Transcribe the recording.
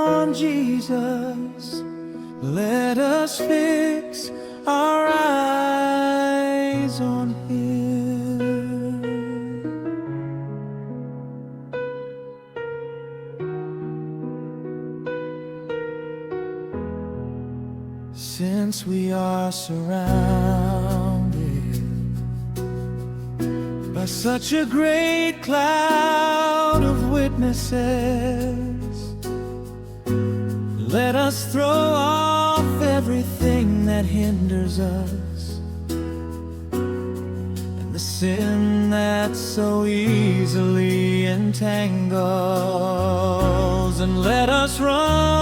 on Jesus. Let us fix our eyes on Him. Since we are surrounded by such a great cloud of witnesses, let us throw off everything that hinders us and the sin that so easily entangles, and let us run